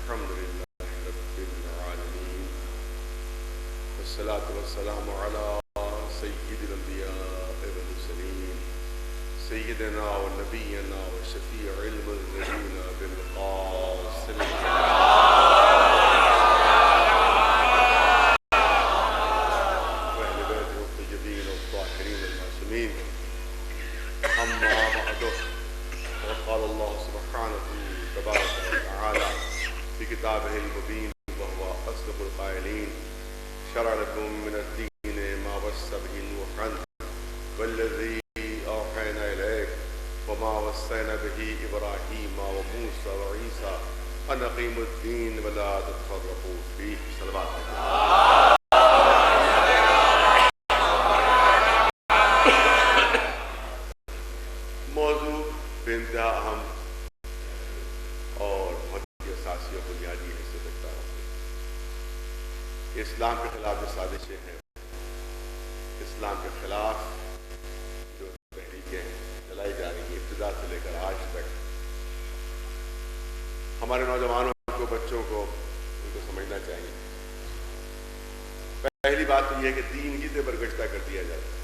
الحمد لله رب العالمين والصلاة والسلام على سيد الأنبياء والمرسلين سيدنا ونبينا وشفيع المذنبين بالقاسم وأهل بيته الطيبين الطاهرين المعصومين أما بعد وقال الله سبحانه تبارك وتعالى في كتابه المبين وهو أصدق القائلين شرع لكم من الدين ما وصى به نوحا والذي أوحينا إليك وما وصينا به إبراهيم وموسى وعيسى أن أقيموا الدين ولا تتفرقوا فيه صلوات الله. موضوع بانتہا اہم اور بہت ہی اساسی اور بنیادی حیثیت رکھتا ہے. اسلام کے خلاف جو سازشیں ہیں، اسلام کے خلاف جو تحریکیں چلائی جا رہی ہیں ابتدا سے لے کر آج تک، ہمارے نوجوانوں کو، بچوں کو ان کو سمجھنا چاہیے. پہلی بات تو یہ ہے کہ دین ہی سے برگشتہ کر دیا جاتا ہے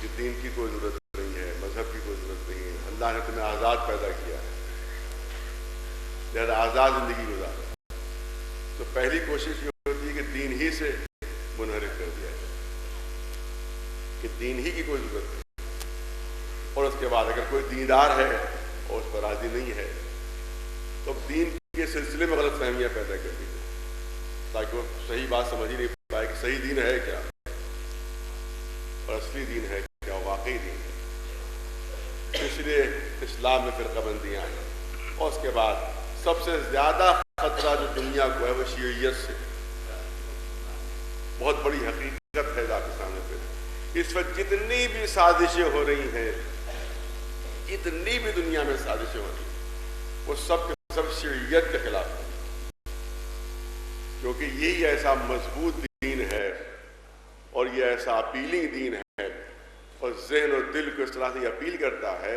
کہ دین کی کوئی ضرورت نہیں ہے، مذہب کی کوئی ضرورت نہیں ہے. اللہ نے تمہیں آزاد پیدا کیا ہے، لہذا آزاد زندگی گزارا. تو پہلی کوشش یہ ہوتی ہے کہ دین ہی سے منحرف کر دیا جائے کہ دین ہی کی کوئی ضرورت نہیں. اور اس کے بعد اگر کوئی دیندار ہے اور اس پر راضی نہیں ہے تو دین کے سلسلے میں غلط فہمیاں پیدا کر دی جائے تاکہ وہ صحیح بات سمجھ ہی نہیں پائے کہ صحیح دین ہے کیا اور اصلی دین ہے کیا، واقعی دین ہے. اس لیے اسلام میں فرقہ بندیاں ہیں. اور اس کے بعد سب سے زیادہ خطرہ جو دنیا کو ہے وہ شیعیت سے. بہت بڑی حقیقت ہے آپ کے سامنے پہ. اس وقت جتنی بھی سازشیں ہو رہی ہیں، جتنی بھی دنیا میں سازشیں ہو رہی ہیں، وہ سب کے سب شیعیت کے خلاف ہیں. کیونکہ یہی ایسا مضبوط دین ہے اور یہ ایسا اپیلنگ دین ہے اور ذہن اور دل کو اس طرح سے اپیل کرتا ہے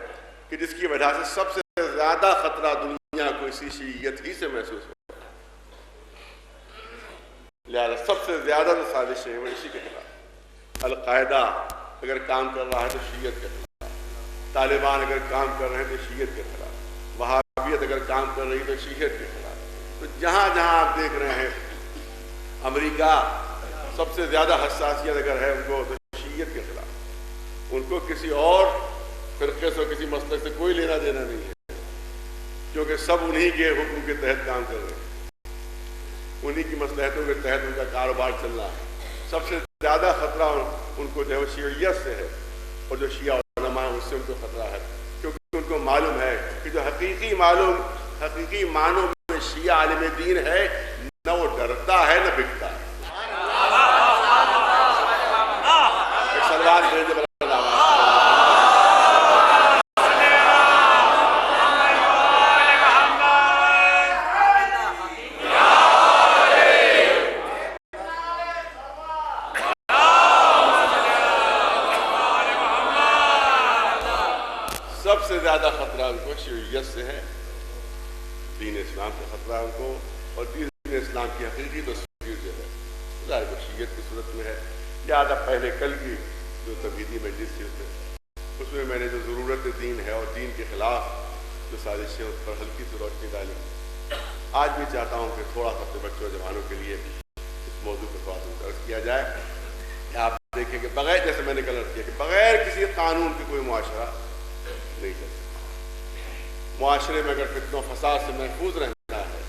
کہ جس کی وجہ سے سب سے زیادہ خطرہ دنیا کو اسی شیعیت ہی سے محسوس ہوتا ہے. لہذا سب سے زیادہ جو سازشیں ہیں وہ اسی کے خلاف. القاعدہ اگر کام کر رہا ہے تو شیعت کے خلاف، طالبان اگر کام کر رہے ہیں تو شیعت کے خلاف، وہابیت اگر کام کر رہی ہے تو شیعت کے خلاف. تو جہاں جہاں آپ دیکھ رہے ہیں امریکہ سب سے زیادہ حساسیت اگر ہے ان کو تو شیعت کے خلاف. ان کو کسی اور فرقے سے کسی مسلک سے کوئی لینا دینا نہیں ہے کیونکہ سب انہی کے حکم کے تحت کام کر رہے ہیں، انہی کی مصلحتوں کے تحت ان کا کاروبار چل رہا ہے. سب سے زیادہ خطرہ ان کو جو ہے وہ شیعیت سے ہے اور جو شیعہ علماء ہیں اس سے ان کو خطرہ ہے کیونکہ ان کو معلوم ہے کہ جو حقیقی معنوں میں شیعہ عالم دین ہے نہ وہ ڈرتا ہے نہ بکتا ہے. سب سے زیادہ خطرہ ان کو شیعیت سے ہے، دین اسلام سے خطرہ ان کو، اور دین اسلام کی حقیقی تصویر جو ہے ظاہر کو شیعیت کی صورت میں ہے. لہٰذا پہلے کل کی جو تمہیدی مجلس تھی اس میں میں نے جو ضرورت دین ہے اور دین کے خلاف جو سازشیں اس پر ہلکی سی روشنی ڈالی. آج بھی چاہتا ہوں کہ تھوڑا سا اپنے بچوں اور جوانوں کے لیے اس موضوع کو تھوڑا سا درج کیا جائے کہ آپ دیکھیں کہ بغیر، جیسے میں نے کل عرض کیا کہ بغیر کسی قانون کے کوئی معاشرہ نہیں چل سکتا. معاشرے میں اگر فتنہ و فساد سے محفوظ رہنا ہے،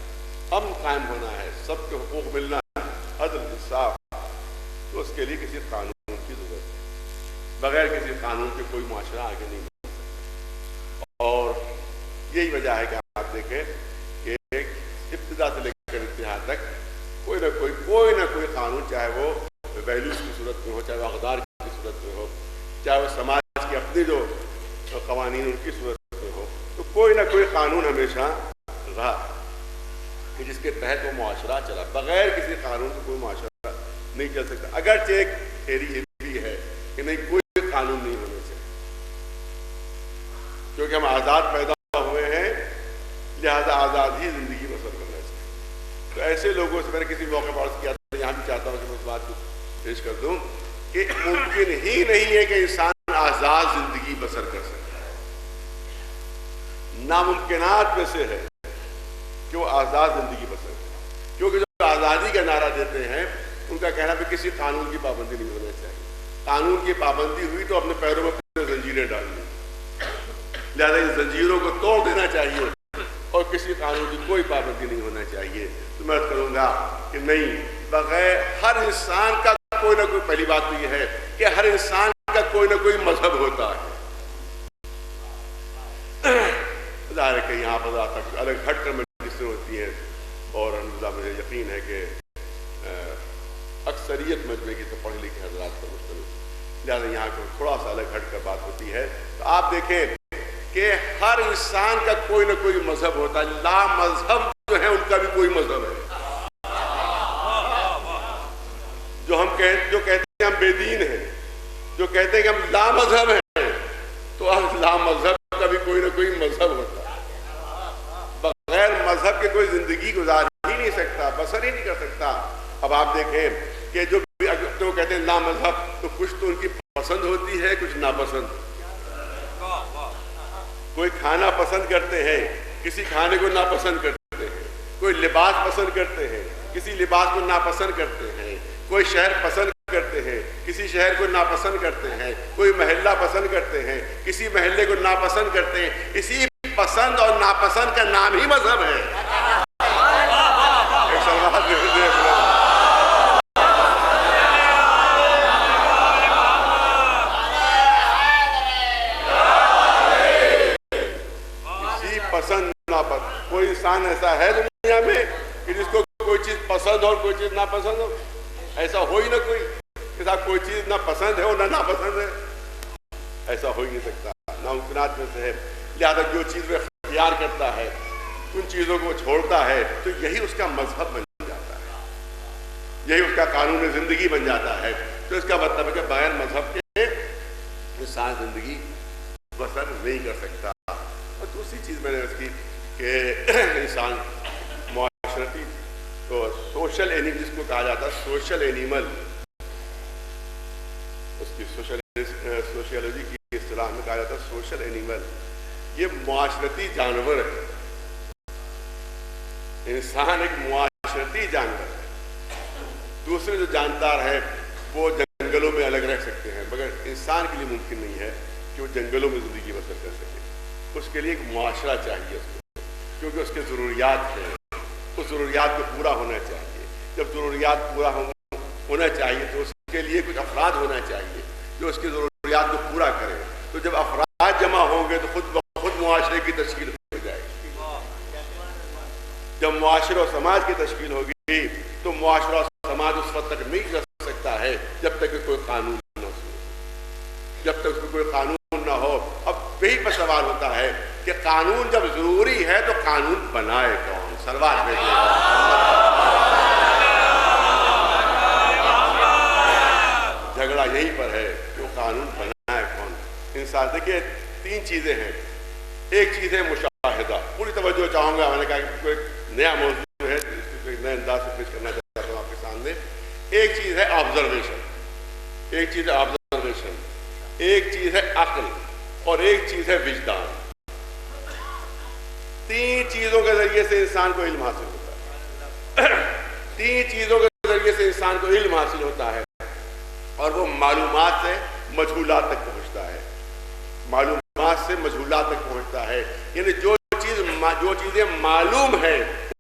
امن قائم ہونا ہے، سب کے حقوق ملنا ہے، عدل انصاف، تو اس کے لیے کسی قانون کی ضرورت ہے. بغیر کسی قانون کے کوئی معاشرہ آگے نہیں بڑھ سکتا. اور یہی وجہ ہے کہ آپ دیکھیں کہ ابتدا سے لے کر انتہا تک کوئی نہ کوئی قانون، چاہے وہ ویلیوز کی صورت میں ہو، چاہے وہ اقدار کی صورت میں ہو، چاہے وہ سماج کی اپنی جو قوانین ان کی صورت میں ہو، تو کوئی نہ کوئی قانون ہمیشہ رہا کہ جس کے تحت وہ معاشرہ چلا. بغیر کسی قانون کے کوئی معاشرہ نہیں چل سکتا. اگرچہ ایک تھیوری یہ بھی ہے کہ نہیں، کوئی قانون نہیں ہونے سے، کیونکہ ہم آزاد پیدا ہوئے ہیں، لہذا آزاد ہی زندگی تو ایسے لوگوں سے میں نے کسی موقع پر عرض کیا تھا، یہاں بھی چاہتا ہوں کہ میں اس بات کو پیش کر دوں کہ ممکن ہی نہیں ہے کہ انسان آزاد زندگی بسر کر سکے، ناممکنات میں سے ہے کہ وہ آزاد زندگی بسر کرے، کیونکہ جو آزادی کا نعرہ دیتے ہیں ان کا کہنا بھی کسی قانون کی پابندی نہیں ہونا چاہیے، قانون کی پابندی ہوئی تو اپنے پیروں میں زنجیریں ڈال دیں، لہذا ان زنجیروں کو توڑ دینا چاہیے اور کسی قانون کی کوئی پابندی نہیں ہونا چاہیے۔ تو میں کروں گا کہ نہیں، بغیر ہر انسان کا کوئی نہ کوئی، پہلی بات تو یہ ہے کہ ہر انسان کا کوئی نہ کوئی مذہب ہوتا ہے، ظاہر ہے کہ یہاں پر الگ ہٹ کر مجلسیں ہوتی ہیں اور مجھے یقین ہے کہ اکثریت مجمع کی تو پڑھے لکھے حضرات کا مشتمل، لہٰذا یہاں کو تھوڑا سا الگ ہٹ کر بات ہوتی ہے۔ تو آپ دیکھیں کہ ہر انسان کا کوئی نہ کوئی مذہب ہوتا ہے، لا مذہب جو ہے ان کا بھی کوئی مذہب ہے، جو کہتے ہیں ہم بے دین ہیں، جو کہتے ہیں کہ ہم لا مذہب ہیں، تو اب لا مذہب کا بھی کوئی نہ کوئی مذہب ہوتا ہے، بغیر مذہب کے کوئی زندگی گزار ہی نہیں سکتا، بسر ہی نہیں کر سکتا۔ اب آپ دیکھیں کہ جو کہتے ہیں لا مذہب، تو کچھ تو ان کی پسند ہوتی ہے، کچھ ناپسند، کوئی کھانا پسند کرتے ہیں، کسی کھانے کو ناپسند کرتے ہیں، کوئی لباس پسند کرتے ہیں، کسی لباس کو ناپسند کرتے ہیں، کوئی شہر پسند کرتے ہیں، کسی شہر کو ناپسند کرتے ہیں، کوئی محلہ پسند کرتے ہیں، کسی محلے کو ناپسند کرتے ہیں، اسی پسند اور ناپسند کا نام ہی مذہب ہے۔ کوئی انسان ایسا ہے دنیا میں کہ جس کو کوئی چیز پسند اور کوئی چیز ناپسند ہو؟ ایسا ہو ہی نہ کوئی کہ صاحب کوئی چیز نہ پسند ہے اور نہ ناپسند ہے، ایسا ہو ہی نہیں سکتا، ناممکنات میں سے ہے۔ لہذا جو چیز وہ اختیار کرتا ہے، ان چیزوں کو چھوڑتا ہے، تو یہی اس کا مذہب بن جاتا ہے، یہی اس کا قانون زندگی بن جاتا ہے۔ تو اس کا مطلب ہے کہ بغیر مذہب کے انسان زندگی بسر نہیں کر سکتا۔ اور دوسری چیز میں نے اس کی کہ انسان معاشرتی تو سوشل اینیمل، جس کو کہا جاتا ہے سوشل اینیمل، اس کی سوشیالوجی کی اصطلاح میں کہا جاتا ہے سوشل اینیمل، یہ معاشرتی جانور ہے، انسان ایک معاشرتی جانور ہے۔ دوسرے جو جاندار ہیں وہ جنگلوں میں الگ رہ سکتے ہیں، مگر انسان کے لیے ممکن نہیں ہے کہ وہ جنگلوں میں زندگی بسر کر سکے، اس کے لیے ایک معاشرہ چاہیے اس کو، کیونکہ اس کے ضروریات ہیں، اس ضروریات کو پورا ہونا چاہیے۔ جب ضروریات پورا ہونا چاہیے تو اس کے لیے کچھ افراد ہونا چاہیے جو اس کی ضروریات کو پورا کریں۔ تو جب افراد جمع ہوں گے تو خود بخود معاشرے کی تشکیل ہو جائے گی۔ جب معاشرہ و سماج کی تشکیل ہوگی تو معاشرہ و سماج اس وقت تک نہیں رہ سکتا ہے جب تک کہ کوئی قانون نہ ہو، جب تک کوئی قانون نہ ہو۔ اب یہی پر سوال ہوتا ہے کہ قانون جب ضروری ہے تو قانون بنائے کون؟ سلوات بھیجنے جھگڑا یہیں پر ہے کہ وہ قانون بنائے کون؟ انسان دیکھیے تین چیزیں ہیں، ایک چیز ہے مشاہدہ، پوری توجہ چاہوں گا، میں نے کہا کہ کوئی نیا موضوع ہے، ایک نئے انداز سے پیش کرنا چاہتا ہوں آپ کے سامنے۔ ایک چیز ہے آبزرویشن، ایک چیز ہے آبزرویشن، ایک چیز ہے عقل اور ایک چیز ہے وجدان۔ تین چیزوں کے ذریعے سے انسان کو علم حاصل ہوتا ہے، تین چیزوں کے ذریعے سے انسان کو علم حاصل ہوتا ہے، اور وہ معلومات سے مجہولات تک پہنچتا ہے، معلومات سے مجہولات تک پہنچتا ہے، یعنی جو چیزیں معلوم ہیں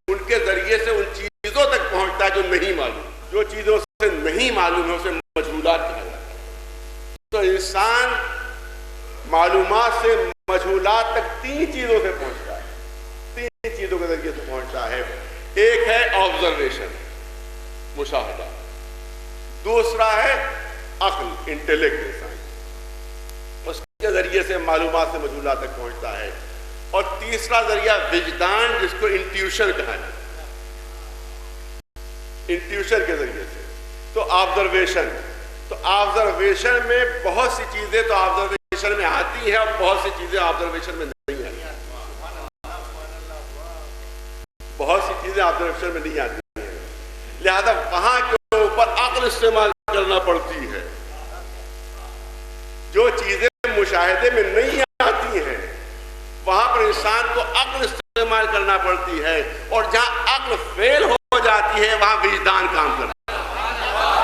ان کے ذریعے سے ان چیزوں تک پہنچتا ہے جو نہیں معلوم، جو چیزوں سے نہیں معلوم ہے اسے مجہولات کہا جاتا ہے۔ تو انسان معلومات سے مجہولات تک تین چیزوں سے پہنچتا ہے، تین چیزوں کے ذریعے سے پہنچتا ہے۔ ایک ہے آبزرویشن، مشاہدہ، دوسرا ہے عقل، انٹیلیکٹ، انسان اس کے ذریعے سے معلومات سے مجہولات تک پہنچتا ہے، اور تیسرا ذریعہ وجدان، جس کو انٹیوشن کہا جاتا ہے، انٹیوشن کے ذریعے سے۔ تو آبزرویشن، تو آبزرویشن میں بہت سی چیزیں تو آبزرویشن میں آتی ہیں اور بہت سی چیزیں آبزرویشن میں نہیں آتی، بہت سی چیزیں آبزرویشن میں نہیں آتی۔ لہذا وہاں کے اوپر عقل استعمال کرنا پڑتی ہے. جو چیزیں مشاہدے میں نہیں آتی ہیں وہاں پر انسان کو عقل استعمال کرنا پڑتی ہے, اور جہاں عقل فیل ہو جاتی ہے وہاں وجدان کام کرتا ہے.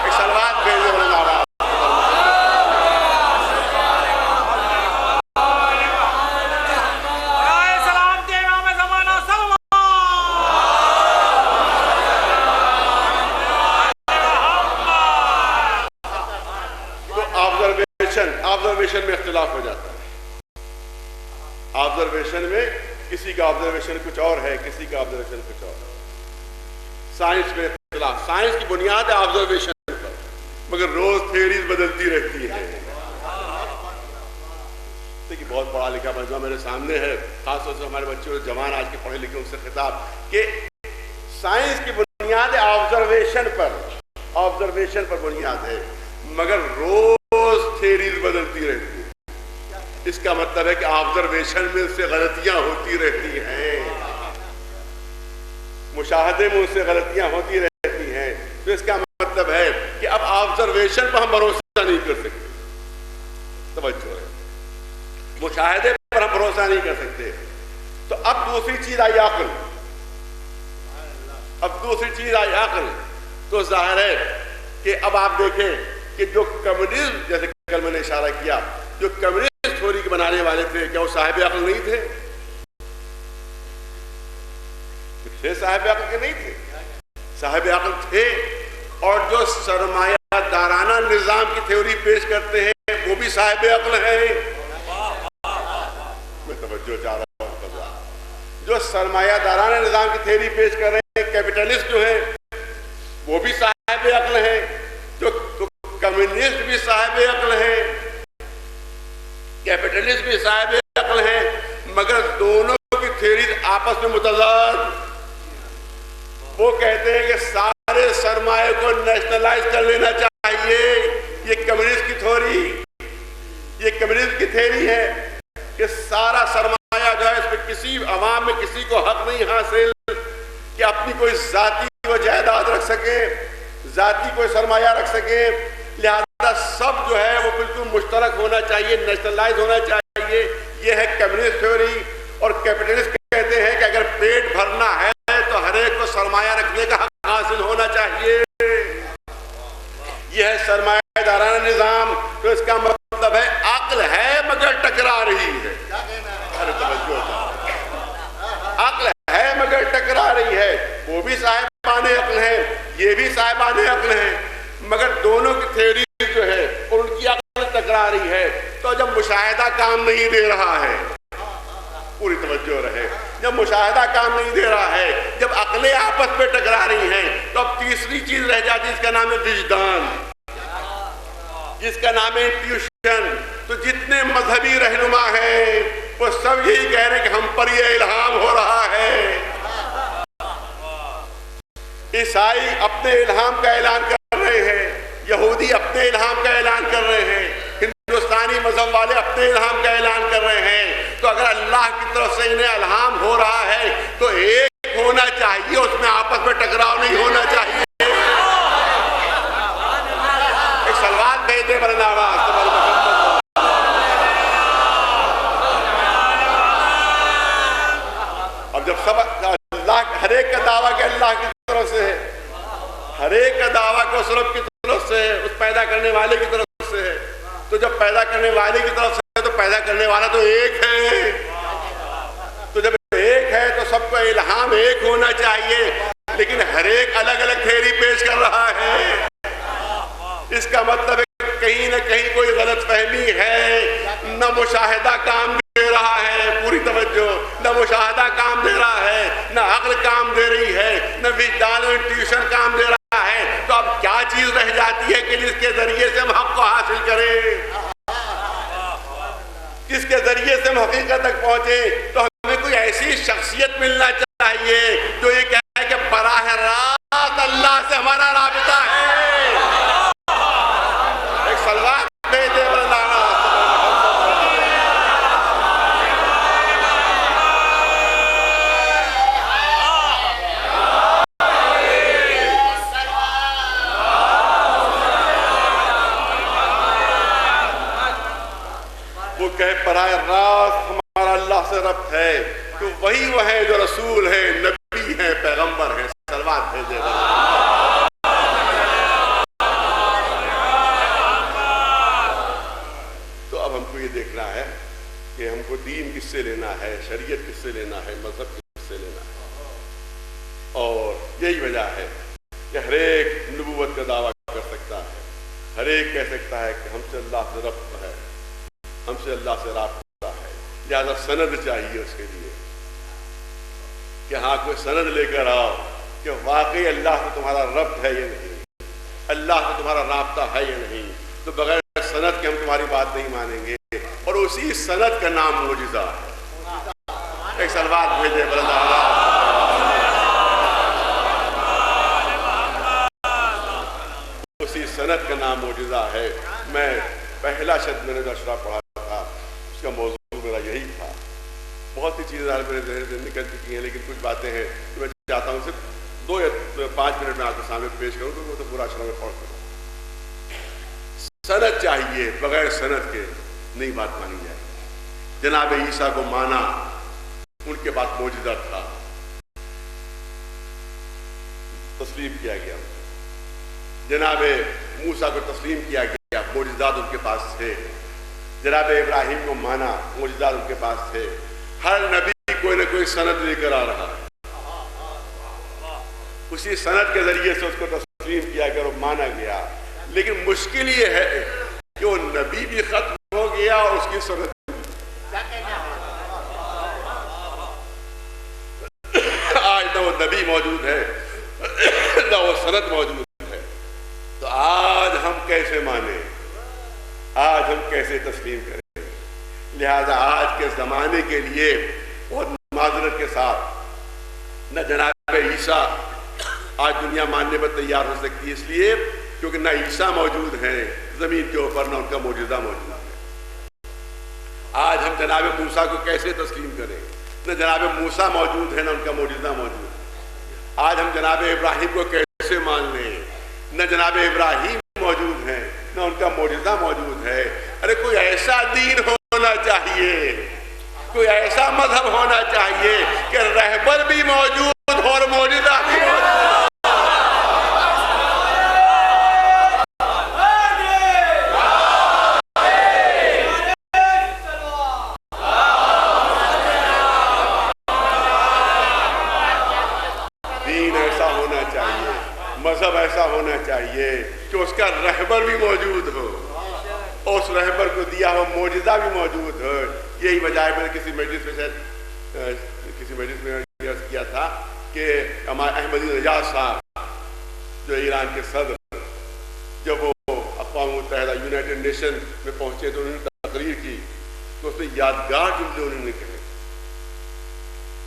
ایک سلوات بھیجو اللہ. آبزرویشن میں اختلاف ہو جاتا ہے. آبزرویشن میں کسی کا آبزرویشن کچھ اور ہے, کسی کا آبزرویشن کچھ اور ہے. سائنس میں اختلاف. سائنس کی بنیاد ہے آبزرویشن پر, مگر روز تھیوریز بدلتی رہتی ہیں. دیکھیے بہت پڑھا لکھا مجموعہ میرے سامنے ہے, خاص طور سے ہمارے بچے اور جوان آج کے پڑھے لکھے ان سے خطاب کہ سائنس کی بنیاد آبزرویشن پر بنیاد ہے, مگر روز تھیریز بدلتی رہتی ہیں. اس کا مطلب ہے کہ آبزرویشن میں اس سے غلطیاں ہوتی رہتی ہیں, مشاہدے میں اس سے غلطیاں ہوتی رہتی ہیں. تو اس کا مطلب ہے کہ اب آبزرویشن پر ہم بھروسہ نہیں کر سکتے. توجہ ہے, مشاہدے پر ہم بھروسہ نہیں کر سکتے. تو اب دوسری چیز آئی عقل. تو ظاہر ہے کہ اب آپ دیکھیں کہ جو کمیونزم, جیسے کل میں نے اشارہ کیا, جو کمیونسٹ تھیوری کے بنانے والے تھے, کیا وہ صاحب عقل نہیں تھے؟ صاحب عقل کے نہیں تھے, صاحب عقل تھے. اور جو سرمایہ دارانہ نظام کی تھیوری پیش کرتے ہیں وہ بھی صاحب عقل ہیں. میں توجہ چاہ رہا ہوں. جو سرمایہ دارانہ نظام کی تھیوری پیش کر رہے ہیں, کیپٹلسٹ جو ہیں وہ بھی صاحب عقل ہیں. جو کمیونسٹ بھی صاحب عقل ہیں, کیپٹلسٹ بھی صاحب عقل ہیں, مگر دونوں کی تھیوریز آپس میں متضاد. وہ کہتے ہیں کہ سارے سرمایہ کو نیشنلائز کر لینا چاہیے. یہ کمیونسٹ کی تھیوری ہے کہ سارا سرمایہ جو ہے اس میں کسی عوام میں کسی کو حق نہیں حاصل کہ اپنی کوئی ذاتی وہ جائیداد رکھ سکے, ذاتی کوئی سرمایہ رکھ سکے. لہذا سب جو ہے وہ بالکل مشترک ہونا چاہیے, نیشنلائز ہونا چاہیے. یہ ہے کمیونسٹ تھیوری. اور کیپٹلسٹ کہتے ہیں کہ اگر پیٹ بھرنا ہے تو ہر ایک کو سرمایہ رکھنے کا حق حاصل ہونا چاہیے. یہ ہے سرمایہ دارانہ نظام. تو اس کا مطلب ہے عقل ہے مگر ٹکرا رہی ہے. ارے توجہ, عقل ہے مگر ٹکرا رہی ہے. وہ بھی صاحبان عقل ہیں, یہ بھی صاحبان عقل ہیں, مگر دونوں کی تھیوری جو ہے اور ان کی عقل ٹکرا رہی ہے. تو جب مشاہدہ کام نہیں دے رہا ہے, پوری توجہ رہے, جب مشاہدہ کام نہیں دے رہا ہے, جب عقلیں آپس میں ٹکرا رہی ہیں, تو اب تیسری چیز رہ جاتی ہے, اس کا نام ہے وجدان, جس کا نام ہے انٹیوشن. تو جتنے مذہبی رہنما ہیں وہ سب یہی کہہ رہے ہیں کہ ہم پر یہ الہام ہو رہا ہے. عیسائی اپنے الہام کا اعلان کر رہے ہیں, یہودی اپنے الہام کا اعلان کر رہے ہیں, ہندوستانی مذہب والے اپنے الہام کا اعلان کر رہے ہیں. تو اگر اللہ کی طرف سے انہیں الہام ہو رہا ہے تو ایک ہونا چاہیے, اس میں آپس میں ٹکراؤ نہیں ہونا چاہیے. ایک سلوات بھیج دے بلند آواز. اب جب سب اللہ, ہر ایک کا دعویٰ کہ اللہ کی طرف سے ہے, ہر ایک کا دعویٰ کہ اس رب کی طرف سے ہے, اس پیدا کرنے والے کی طرف سے ہے. تو جب پیدا کرنے والے کی طرف سے ہے تو پیدا کرنے والا تو ایک ہے. تو جب ایک ہے تو سب کو الہام ایک ہونا چاہیے, لیکن ہر ایک الگ الگ تھیوری پیش کر رہا ہے. اس کا مطلب ہے کہیں نہ کہیں کوئی غلط فہمی ہے. نہ مشاہدہ کام دے رہا ہے, پوری توجہ, نہ مشاہدہ کام دے رہا ہے, نہ عقل کام دے رہی ہے, نہ وجدان اور انٹیوشن کام دے رہا ہے. تو اب کیا چیز رہ جاتی ہے کہ جس کے ذریعے سے ہم حق کو حاصل کریں, جس کے ذریعے سے ہم حقیقت تک پہنچے. تو ہمیں کوئی ایسی شخصیت ملنا چاہیے جو یہ کہے کہ براہ راست اللہ سے ہمارا رابطہ ہے. ایک سلوات بھیج دے بلند. ہے براہ راست ہمارا اللہ سے ربط ہے، تو وہی وہ ہے جو رسول ہے، نبی ہے، پیغمبر ہے، صلوات بھیجے گا۔ تو اب ہم کو یہ دیکھنا ہے کہ ہم کو دین کس سے لینا ہے، شریعت کس سے لینا ہے، مذہب کس سے لینا ہے۔ اور یہی وجہ ہے کہ ہر ایک نبوت کا دعویٰ کر سکتا ہے، ہر ایک کہہ سکتا ہے کہ ہم سے اللہ سے ربط ہے، ہم سے اللہ سے رابطہ ہے، لہذا سند چاہیے اس کے لیے کہ ہاں کوئی سند لے کر آؤ کہ واقعی اللہ سے تمہارا ربط ہے یا نہیں، اللہ سے تمہارا رابطہ ہے یا نہیں۔ تو بغیر سند کے ہم تمہاری بات نہیں مانیں گے، اور اسی سند کا نام معجزہ ہے۔ ایک صلوات بھیجے اسی سند کا نام معجزہ ہے۔ میں پہلا شد میں نے جو اشرا پڑھا تھا اس کا موضوع میرا یہی تھا۔ بہت سی چیزیں میرے ذہن سے نکل چکی ہیں، لیکن کچھ باتیں ہیں کہ میں چاہتا ہوں صرف 2 یا 5 منٹ میں آپ کے سامنے پیش کروں تو وہ تو پورا اشرا میں پڑھ کروں۔ سند چاہیے، بغیر سند کے نہیں بات مانی جائے۔ جناب عیسیٰ کو مانا، ان کے بعد معجزہ تھا، تسلیم کیا گیا۔ جناب موسیٰ کو تسلیم کیا گیا، معجزات ان کے پاس تھے۔ جناب ابراہیم کو مانا، معجزات ان کے پاس تھے۔ ہر نبی کوئی نہ کوئی سند لے کر آ رہا ہے، اسی سند کے ذریعے سے اس کو تسلیم کیا گیا اور مانا گیا۔ لیکن مشکل یہ ہے کہ وہ نبی بھی ختم ہو گیا اور اس کی سند آج نہ وہ نبی موجود ہے نہ وہ سند موجود ہے۔ تو آج ہم کیسے مانیں، آج ہم کیسے تسلیم کریں؟ لہذا آج کے زمانے کے لیے بہت معذرت کے ساتھ نہ جناب عیسیٰ آج دنیا ماننے پر تیار ہو سکتی ہے، اس لیے کیونکہ نہ عیسیٰ موجود ہیں زمین کے اوپر، نہ ان کا معجزہ موجود ہے۔ آج ہم جناب موسیٰ کو کیسے تسلیم کریں؟ نہ جناب موسیٰ موجود ہے، نہ ان کا معجزہ موجود ہے۔ آج ہم جناب ابراہیم کو کیسے مان لیں؟ نہ جناب ابراہیم موجود ہیں، نہ ان کا معجزہ موجود ہے۔ ارے کوئی ایسا دین ہونا چاہیے، کوئی ایسا مذہب ہونا چاہیے کہ رہبر بھی موجود ہو اور معجزہ بھی موجود ہو۔ مذہب ایسا ہونا چاہیے کہ اس کا رہبر بھی موجود ہو، اور اس رہبر کو دیا ہو معجزہ بھی موجود ہو۔ یہی وجہ ہے، میں نے کسی مجلس میں عرض کیا تھا کہ احمدی نژاد صاحب جو ایران کے صدر، جب وہ اقوام متحدہ یونائٹڈ نیشن میں پہنچے تو انہوں نے تقریر کی، تو اس میں یادگار جملے انہوں نے کہے،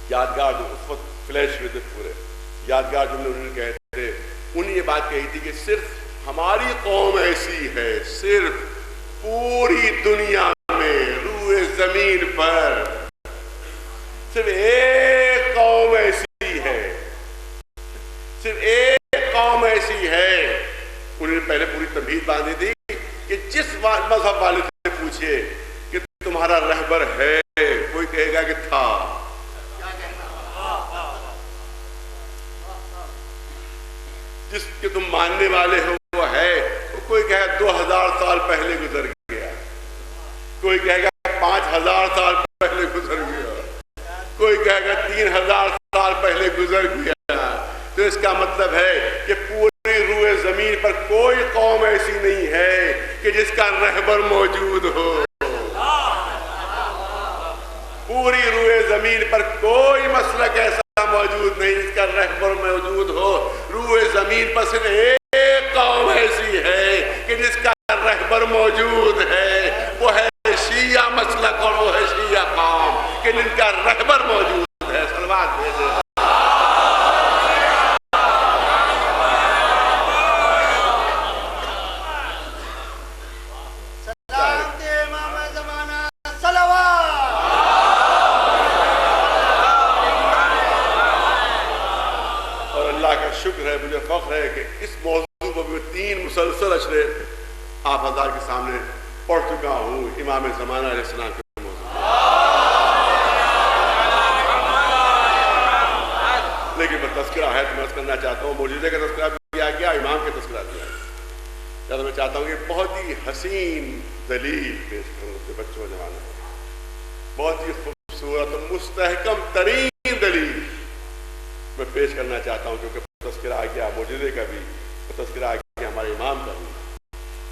یادگار جو اس وقت فلیش ہوئے تھے پورے یادگار جملے انہوں نے کہے تھے۔ انہوں نے یہ بات کہی تھی کہ صرف ہماری قوم ایسی ہے، صرف پوری دنیا میں روئے زمین پر صرف ایک قوم ایسی ہے، صرف ایک قوم ایسی ہے۔ انہوں نے پہلے پوری تمہید باندھی تھی کہ جس مذہب والے سے پوچھے کہ تمہارا رہبر ہے، کوئی کہے گا کہ تھا، جس کے تم ماننے والے ہو وہ ہے، کوئی کہے گا 2000 سال پہلے گزر گیا، کوئی کہے گا 5000 سال پہلے گزر گیا، کوئی کہے گا 3000 سال پہلے گزر گیا۔ تو اس کا مطلب ہے کہ پوری روئے زمین پر کوئی قوم ایسی نہیں ہے کہ جس کا رہبر موجود ہو، پوری روئے زمین پر کوئی مسلک ایسا موجود نہیں جس کا رہبر موجود ہو۔ روئے زمین پر صرف ایک قوم ایسی ہے کہ جس کا رہبر موجود ہے، وہ ہے شیعہ مسلک، اور وہ ہے شیعہ قوم کہ جن کا رہبر موجود ہے۔ صلوات بھیجے۔ شکر ہے، مجھے فخر ہے کہ اس موضوع پر بھی 3 مسلسل اشرے آپ حضرات کے سامنے پڑھ چکا ہوں، امام زمانہ علیہ السلام کے ہے تو میں کرنا چاہتا ہوں معجزے کا تذکرہ کیا گیا، امام کا تذکرہ کیا گیا۔ میں چاہتا ہوں کہ بہت ہی حسین دلیل پیش کروں اپنے بچوں جوانوں کو، بہت ہی خوبصورت مستحکم ترین دلیل میں پیش کرنا چاہتا ہوں، کیونکہ تذکرہ آ گیا معجزے کا بھی، تذکرہ آ گیا ہمارے امام کا بھی۔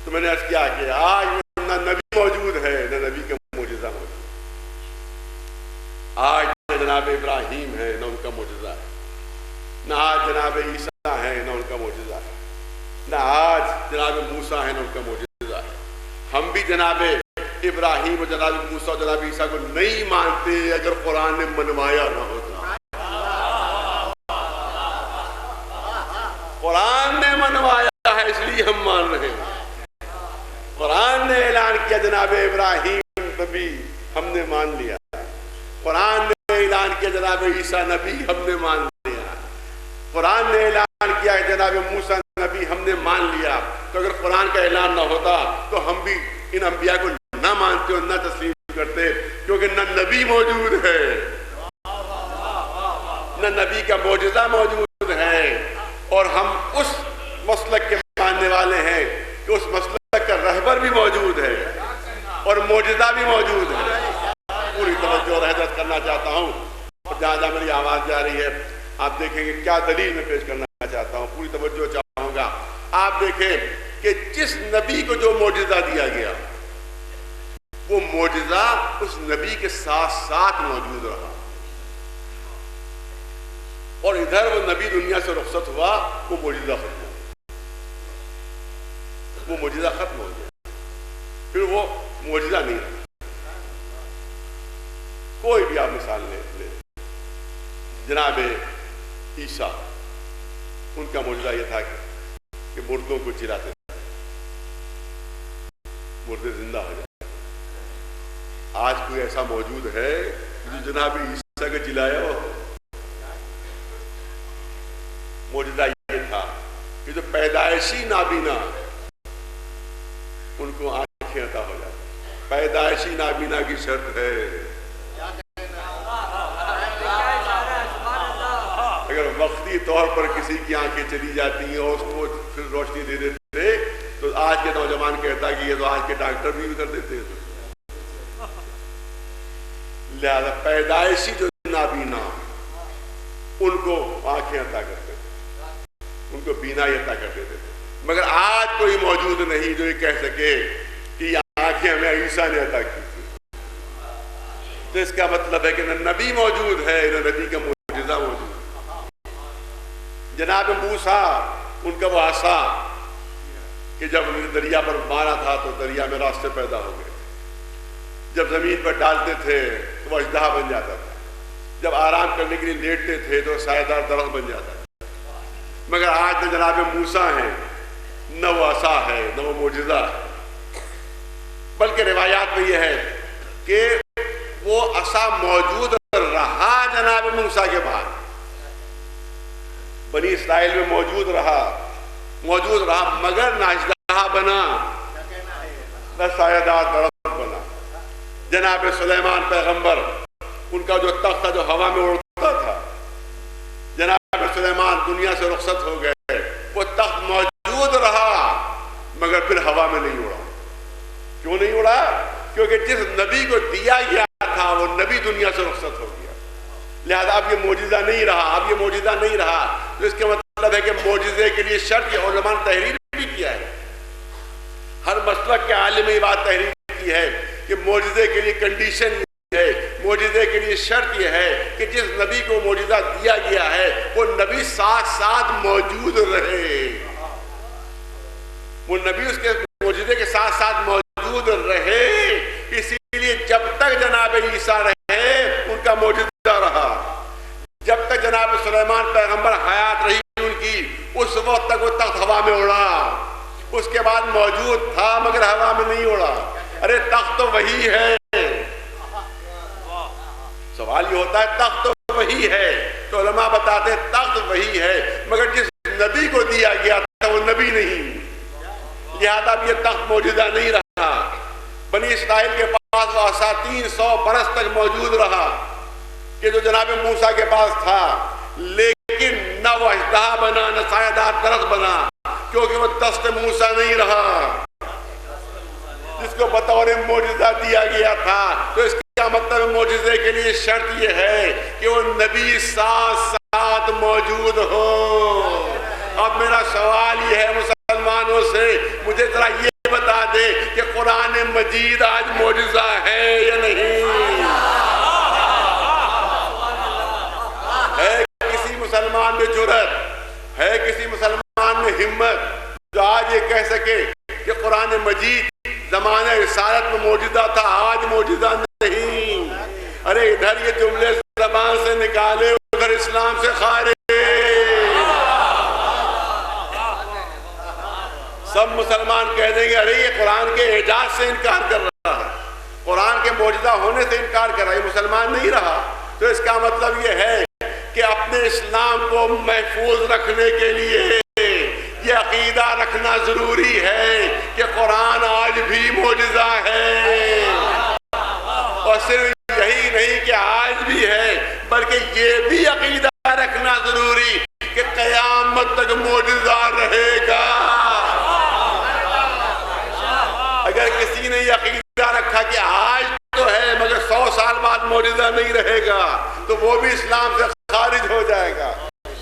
تو میں نے عرض کیا کہ آج نہ نبی موجود ہے نہ نبی کا معجزہ موجود ہے، آج نہ جناب ابراہیم ہے نہ ان کا معجزہ ہے، نہ آج جناب عیسیٰ ہے نہ ان کا معجزہ ہے، نہ آج جناب موسیٰ ہے نہ ان کا معجزہ ہے۔ ہم بھی جناب ابراہیم اور جناب موسیٰ اور جناب عیسیٰ کو نہیں مانتے اگر قرآن نے منوایا نہ ہوتا۔ قرآن نے منوایا ہے اس لیے ہم مان رہے ہیں۔ قرآن نے اعلان کیا جناب ابراہیم نبی، ہم نے مان لیا۔ قرآن نے اعلان کیا جناب عیسیٰ نبی، ہم نے مان لیا۔ قرآن نے اعلان کیا ہے جناب موسیٰ نبی، ہم نے مان لیا۔ تو اگر قرآن کا اعلان نہ ہوتا تو ہم بھی ان انبیاء کو نہ مانتے اور نہ تسلیم کرتے، کیونکہ نہ نبی موجود ہے نہ نبی کا معجزہ موجود ہے، اور ہم اس مسلک کے ماننے والے ہیں کہ اس مسلک کا رہبر بھی موجود ہے اور معجزہ بھی موجود ہے۔ پوری توجہ اور حضرت کرنا چاہتا ہوں، اور جہاں جہاں میری آواز جا رہی ہے آپ دیکھیں گے کیا دلیل میں پیش کرنا چاہتا ہوں، پوری توجہ چاہوں گا۔ آپ دیکھیں کہ جس نبی کو جو معجزہ دیا گیا وہ معجزہ اس نبی کے ساتھ ساتھ موجود رہا، اور ادھر وہ نبی دنیا سے رخصت ہوا وہ معجزہ ختم ہو گیا، وہ معجزہ ختم ہو گیا، پھر وہ معجزہ نہیں رہا۔ کوئی بھی آپ مثال لیں، جناب عیسیٰ، ان کا معجزہ یہ تھا کہ مردوں کو جلاتے تھے، مردے زندہ ہو جاتے۔ آج کوئی ایسا موجود ہے جو جناب عیسیٰ کو جلایا ہو؟ معجزہ یہ تھا کہ جو پیدائشی نابینا ان کو آنکھیں عطا ہو جاتی۔ پیدائشی نابینا کی شرط ہے اگر وقتی طور پر کسی کی آنکھیں چلی جاتی ہیں اور اس کو پھر روشنی دے دیتے تو آج کے نوجوان کہتا کہ یہ تو آج کے ڈاکٹر بھی کر دیتے ہیں۔ لہذا پیدائشی جو نابینا ان کو آنکھیں عطا کرتے تھے، ان کو بینائی عطا کر دیتے تھے، مگر آج کوئی موجود نہیں جو یہ کہہ سکے کہ یہ آنکھیں ہمیں عیسیٰ نے عطا کی تھی۔ تو اس کا مطلب ہے کہ نہ نبی موجود ہے نہ نبی کا معجزہ موجود ہے۔ جناب موسیٰ، ان کا وہ عصا کہ جب دریا پر مارا تھا تو دریا میں راستے پیدا ہو گئے، جب زمین پر ڈالتے تھے تو وہ اژدہا بن جاتا تھا، جب آرام کرنے کے لیے لیٹتے تھے تو سایہ دار درخت بن جاتا تھا۔ مگر آج نہ جناب موسیٰ ہیں، نہ وہ عصا ہے، نہ وہ معجزہ ہے، بلکہ روایات میں یہ ہے کہ وہ عصا موجود رہا جناب موسیٰ کے بعد، بنی اسرائیل میں موجود رہا مگر نہ اژدہا بنا نہ سایہ دار درخت بنا۔ جناب سلیمان پیغمبر، ان کا جو تخت تھا جو ہوا میں اڑتا تھا، جناب سلیمان دنیا سے رخصت ہو گئے، وہ تخت موجود رہا مگر پھر ہوا میں نہیں اڑا۔ کیوں نہیں اڑا؟ کیونکہ جس نبی کو دیا گیا تھا وہ نبی دنیا سے رخصت ہو گیا، لہذا اب یہ معجزہ نہیں رہا۔ تو اس کا مطلب ہے کہ معجزے کے لیے شرط، یہ علماء نے تحریر بھی کیا ہے، ہر مسلک کے عالم یہ بات تحریر کی ہے کہ معجزے کے لیے کنڈیشن یہ ہے، معجزے کے لیے شرط یہ ہے کہ جس نبی کو معجزہ دیا گیا ہے وہ نبی ساتھ ساتھ موجود رہے، وہ نبی اس کے معجزے کے ساتھ ساتھ موجود رہے۔ اسی لیے جب تک جناب عیسیٰ رہے ان کا معجزہ رہا، جب تک جناب سلیمان پیغمبر حیات رہی ان کی، اس وقت تک وہ تخت ہوا میں اڑا، اس کے بعد موجود تھا مگر ہوا میں نہیں اڑا۔ ارے تخت تو وہی ہے، سوال یہ ہوتا ہے تخت تو وہی ہے، تو علماء بتاتے تخت وہی ہے مگر جس نبی کو دیا گیا تھا وہ نبی نہیں، لہذا اب یہ تخت معجزہ نہیں رہا۔ بنی اسرائیل کے پاس وہ عصا 300 برس تک موجود رہا کہ جو جناب موسیٰ کے پاس تھا، لیکن نہ نہ وہ اژدہا بنا نہ سایہ دار درخت بنا، کیونکہ وہ دست موسیٰ نہیں رہا جس کو بطور معجزہ دیا گیا تھا۔ تو اس کا مطلب معجزے کے لیے شرط یہ ہے کہ وہ نبی ساتھ ساتھ موجود ہو۔ اب میرا سوال یہ ہے مسلمانوں سے، مجھے ذرا یہ بتا دے کہ قرآن مجید آج معجزہ ہے یا نہیں؟ ہے کسی مسلمان میں جرأت، ہے کسی مسلمان میں ہمت جو آج یہ کہہ سکے کہ قرآن مجید زمانہ رسالت میں معجزہ تھا، آج معجزہ نہیں؟ ارے ادھر یہ جملے زبان سے نکالے، ادھر اسلام سے خارج۔ سب مسلمان کہہ دیں گے ارے یہ قرآن کے اعجاز سے انکار کر رہا ہے، قرآن کے معجزہ ہونے سے انکار کر رہا ہے، یہ مسلمان نہیں رہا۔ تو اس کا مطلب یہ ہے کہ اپنے اسلام کو محفوظ رکھنے کے لیے یہ عقیدہ رکھنا ضروری ہے کہ قرآن آج بھی معجزہ ہے، اور صرف یہی نہیں کہ آج بھی ہے بلکہ یہ بھی عقیدہ رکھنا ضروری کہ قیامت تک معجزہ رہے گا۔ اگر کسی نے یہ عقیدہ رکھا کہ آج تو ہے مگر 100 سال بعد معجزہ نہیں رہے گا تو وہ بھی اسلام سے خارج ہو جائے گا۔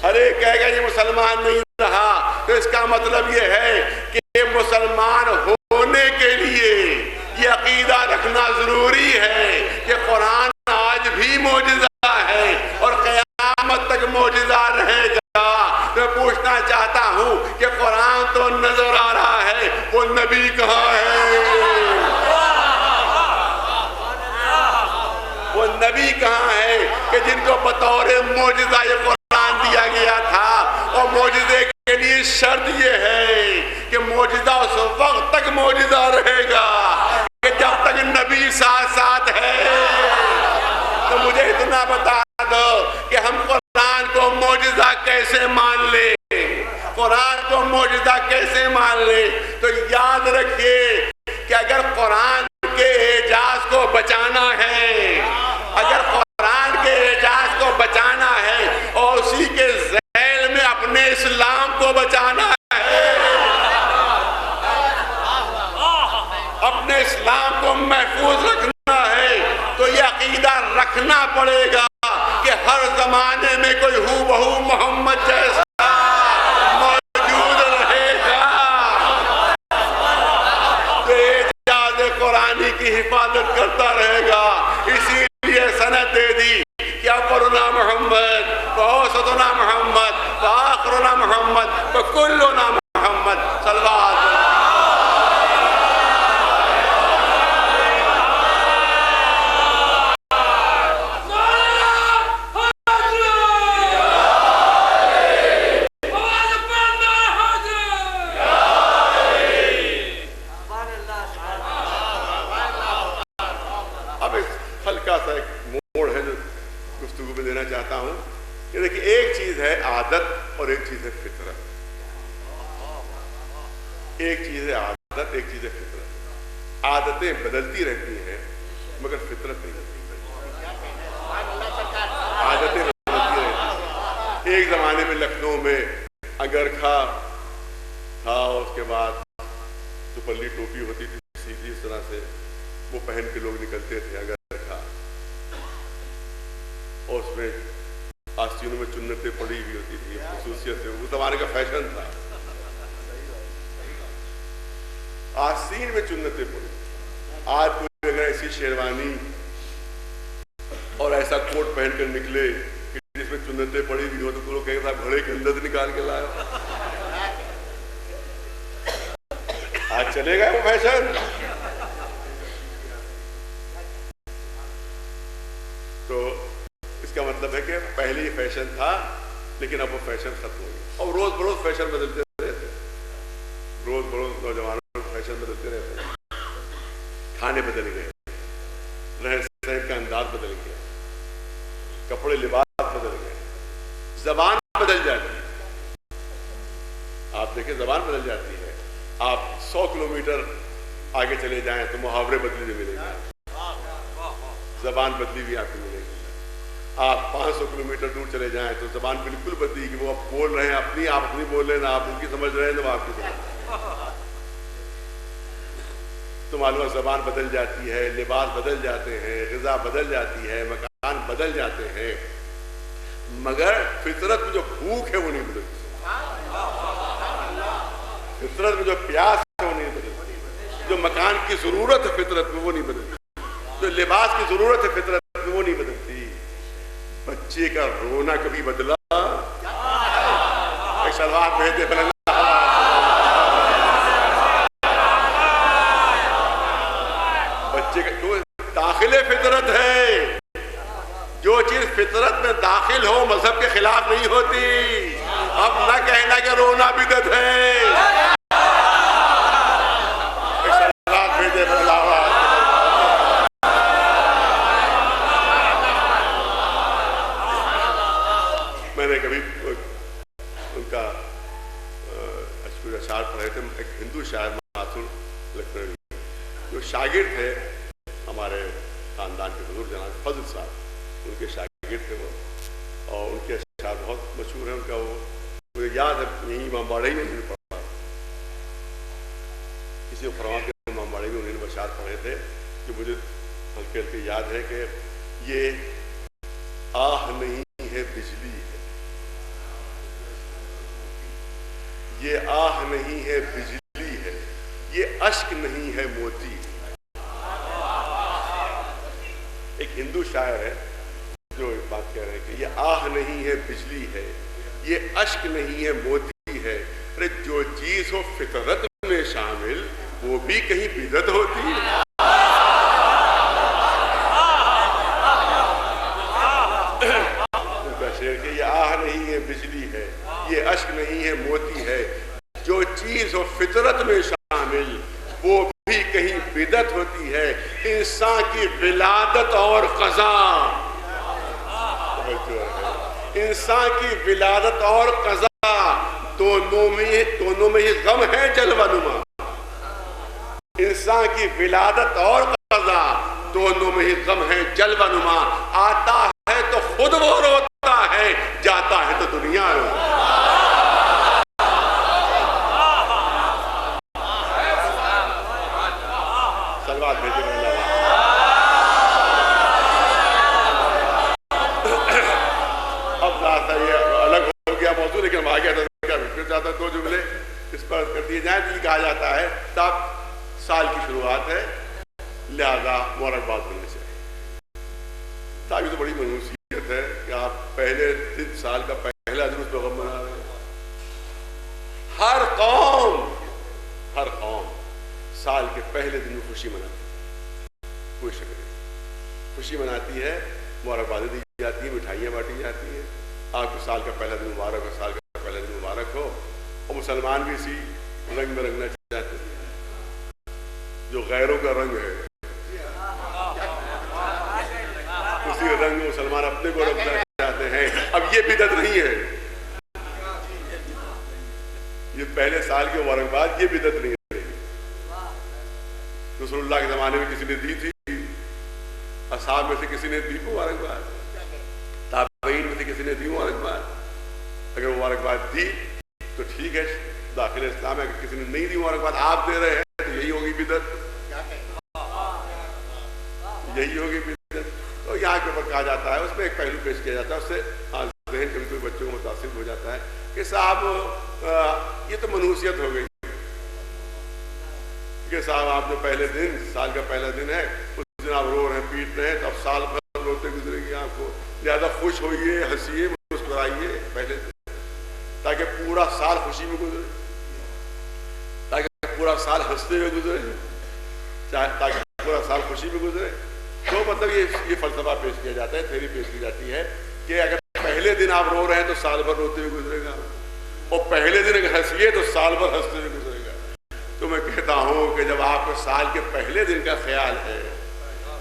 ہر ایک کہے گا یہ مسلمان نہیں رہا۔ تو اس کا مطلب یہ ہے کہ مسلمان ہونے کے لیے یہ عقیدہ رکھنا ضروری ہے کہ قرآن آج بھی معجزہ ہے اور قیامت تک معجزہ رہے گا۔ میں پوچھنا چاہتا ہوں کہ قرآن تو نظر آ رہا ہے، وہ نبی کہاں ہے؟ وہ نبی کہاں ہے کہ جن کو بطور معجزہ یہ قرآن دیا گیا تھا؟ اور معجزے کے لیے شرط یہ ہے کہ معجزہ اس وقت تک معجزہ رہے گا کہ جب تک نبی ساتھ ساتھ ہے۔ تو مجھے اتنا بتا دو کہ ہم قرآن کو معجزہ کیسے مان لیں، قرآن کو معجزہ کیسے مان لیں؟ تو یاد رکھیے کہ اگر قرآن کے اعجاز کو بچانا ہے، اگر قرآن کے اعجاز کو بچانا ہے اور اسی کے ذیل میں اپنے اسلام کو بچانا ہے، اپنے اسلام کو محفوظ رکھنا ہے، تو یہ عقیدہ رکھنا پڑے گا کہ ہر زمانے میں کوئی ہو بہو محمد جیسا موجود رہے گا، جو اعجاز قرآنی کی حفاظت کرتا رہے گا۔ اسی لیے سند دے دی کہ اولنا محمد واوسطنا محمد وآخرنا محمد وکلنا محمد صلی اللہ علیہ وسلم۔ چاہتا ہوں کہ دیکھیں ایک چیز ہے عادت اور ایک چیز ہے فطرت، ایک چیز ہے عادت ایک چیز ہے فطرت۔ عادتیں بدلتی رہتی ہیں مگر فطرت نہیں بدلتی، عادتیں بدلتی رہتی ہیں۔ ایک زمانے میں لکھنؤ میں انگرکھا تھا، اس کے بعد دوپلی ٹوپی ہوتی تھی سیدھی اس طرح سے، وہ پہن کے لوگ نکلتے تھے انگرکھا، اور اس میں آستینوں میں چنتیں پڑی ہوئی ہوتی تھی، خصوصیت سے اس زمانے کا فیشن تھا، آستین میں چنتیں پڑی۔ آج کوئی اگر ایسی شیروانی اور ایسا کوٹ پہن کر نکلے کہ جس میں چنتیں پڑی ہوئی ہو تو لوگ کہیں گے گھڑے کے اندر نکال کے لایا۔ آج چلے گا وہ فیشن؟ تو اس کا مطلب ہے کہ پہلے یہ فیشن تھا لیکن اب وہ فیشن ختم ہو گیا، اور روز بروز فیشن بدلتے رہتے، روز بروز نوجوانوں فیشن بدلتے رہتے، کھانے بدل گئے، رہن سہن کا انداز بدل گیا، کپڑے لباس بدل گئے، زبان بدل جاتی ہے۔ آپ دیکھیں زبان بدل جاتی ہے، آپ 100 کلومیٹر آگے چلے جائیں تو محاورے بدلی ہوئے ملیں گے، زبان بدلی ہوئی آپ کو ملے گی۔ آپ 500 کلومیٹر دور چلے جائیں تو زبان بالکل بدلی کہ وہ اب بول رہے ہیں اپنی، آپ اپنی بول رہے ہیں، نہ آپ ان کی سمجھ رہے ہیں نہ وہ آپ کی سمجھ رہے ہیں. تو معلوم زبان بدل جاتی ہے، لباس بدل جاتے ہیں، غذا بدل جاتی ہے، مکان بدل جاتے ہیں، مگر فطرت میں جو بھوک ہے وہ نہیں بدلتی. فطرت میں جو پیاس ہے وہ نہیں بدلتی. جو مکان کی ضرورت ہے فطرت میں وہ نہیں بدلتی. جو لباس کی ضرورت ہے فطرت میں وہ نہیں بدلتی. بچے کا رونا کبھی بدلا؟ ایک شلوار بھیج دے بچے کا جو داخل فطرت ہے، جو چیز فطرت میں داخل ہو مذہب کے خلاف نہیں ہوتی. اب نہ کہنا کہ رونا بدعت ہے. میں نے کبھی ان کا اشعار پڑھے تھے. ایک ہندو شاعر ماتھر لکھنوی جو شاگرد تھے ہمارے خاندان کے بزرگ جناب فضل صاحب، ان کے شاگرد تھے وہ، اور ان کے اشعار بہت مشہور ہیں. ان کا وہ مجھے یاد ہے، یہیں امام باڑے میں انہوں نے پڑھا، کسی کو فرما کے امام باڑے میں انہوں نے اشعار پڑھے تھے کہ مجھے ہلکے ہلکے یاد ہے کہ یہ آہ نہیں ہے بجلی ہے، یہ آہ نہیں ہے بجلی ہے، یہ اشک نہیں ہے موتی. ایک ہندو شاعر ہے جو ایک بات کہہ رہے ہیں کہ یہ آہ نہیں ہے بجلی ہے، یہ اشک نہیں ہے موتی ہے. ارے جو چیز ہو فطرت میں شامل وہ بھی کہیں بدعت ہوتی ہے. شعر کہ یہ آہ نہیں ہے بجلی ہے، یہ اشک نہیں ہے موتی ہے. جو چیز ہو فطرت میں شامل وہ بھی کہیں بدعت ہوتی ہے. انسان کی ولادت اور قضا، انسان کی ولادت اور قضا دونوں میں ہی غم ہے جلوہ نما. انسان کی ولادت اور قضا دونوں میں ہی غم ہے جلوہ نما. آتا ہے تو خود وہ روتا ہے، جاتا ہے تو دنیا روتا ہے. سلوات بھیجے اللہ. اب ذات یہ الگ ہو گیا موضوع، لیکن ہم آگے پھر چاہتا دو جملے اس پر کر دیے جائیں. تو یہ کہا جاتا ہے تب سال کی شروعات ہے لہذا مبارکباد ہونے سے. تب یہ تو بڑی منحوسیت ہے کہ آپ پہلے دن سال کا پہلا دن اس پہ غم منا رہے ہیں. ہر قوم سال کے پہلے دن میں خوشی مناتی ہے، کوئی شک نہیں خوشی مناتی ہے، مبارکبادیں دی جاتی ہیں، مٹھائیاں بانٹی جاتی ہیں. آپ کو سال کا پہلا دن مبارک ہو، سال کا پہلا دن مبارک ہو. اور مسلمان بھی اسی رنگ میں رنگنا چاہتے ہیں جو غیروں کا رنگ ہے، اسی رنگ میں مسلمان اپنے کو رنگنا چاہتے ہیں. اب یہ بدعت نہیں ہے، یہ پہلے سال کی مبارکباد یہ بدعت نہیں ہے. رسول اللہ کے زمانے میں کسی نے دی تھی، اصحاب میں سے کسی نے دی مبارکباد، تابعین میں سے کسی نے دی مبارکباد. اگر مبارکباد دی تو ٹھیک ہے، داخل اسلام ہے. اگر کسی نے نہیں دی مبارکباد، آپ دے رہے ہیں تو یہی ہوگی بدعت، یہی ہوگی بدعت. تو یہاں کے اوپر کہا جاتا ہے، اس میں ایک پہلو پیش کیا جاتا ہے، اس سے ذہن کبھی کوئی بچوں کو متاثر ہو جاتا ہے کہ صاحب یہ تو منحوسیت ہو گئی کہ صاحب آپ جو پہلے دن سال کا پہلا دن ہے اس دن آپ رو رہے ہیں، پیٹ رہے ہیں، تو اب سال بھر روتے گزرے گی آپ کو. لہٰذا خوش ہوئیے، ہنسیے، مسکرائیے پہلے دن، تاکہ پورا سال خوشی میں گزرے، تاکہ پورا سال ہنستے ہوئے گزرے، تاکہ پورا سال خوشی میں گزرے. تو مطلب یہ فلسفہ پیش کیا جاتا ہے، تھیوری پیش کی جاتی ہے کہ اگر پہلے دن آپ رو رہے ہیں تو سال بھر روتے ہوئے گزرے گا، اور پہلے دن اگر ہنسیے تو سال بھر ہنستے ہوئے گزرے گا. تو میں کہتا ہوں کہ جب آپ کو سال کے پہلے دن کا خیال ہے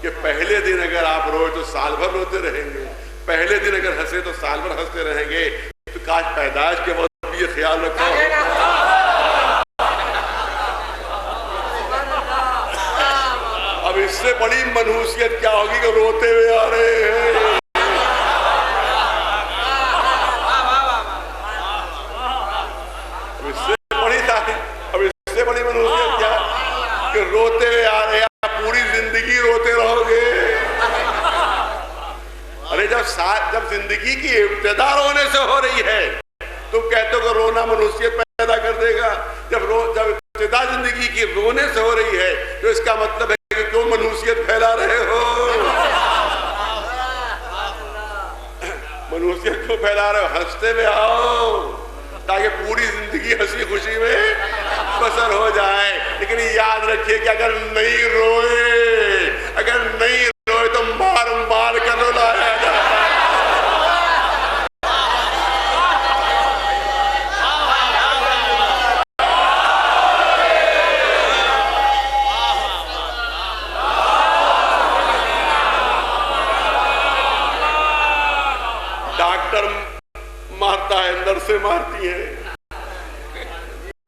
کہ پہلے دن اگر آپ روئے تو سال بھر روتے رہیں گے، پہلے دن اگر ہنسے تو سال بھر ہنستے رہیں گے، تو کاش پیدائش کے وقت بھی یہ خیال رکھو. اب اس سے بڑی منحوسیت کیا ہوگی کہ روتے ہوئے آ رہے ہیں. زندگی روتے رہو گے؟ ارے جب زندگی کی ابتدا رونے سے ہو رہی ہے تم کہتے ہو کہ رونا منوسیت پیدا کر دے گا. جب ابتدا زندگی کی رونے سے ہو رہی ہے تو اس کا مطلب ہے کہ کیوں منوسیت پھیلا رہے ہو؟ منوسیت کیوں پھیلا رہے ہو؟ ہنستے ہوئے آؤ تاکہ پوری زندگی ہنسی خوشی میں بسر ہو جائے. لیکن یاد رکھیے کہ اگر نہیں روئے تو مار مار کر رلایا جاتا ہے. ڈاکٹر مارتا ہے, نرسیں مارتی ہیں.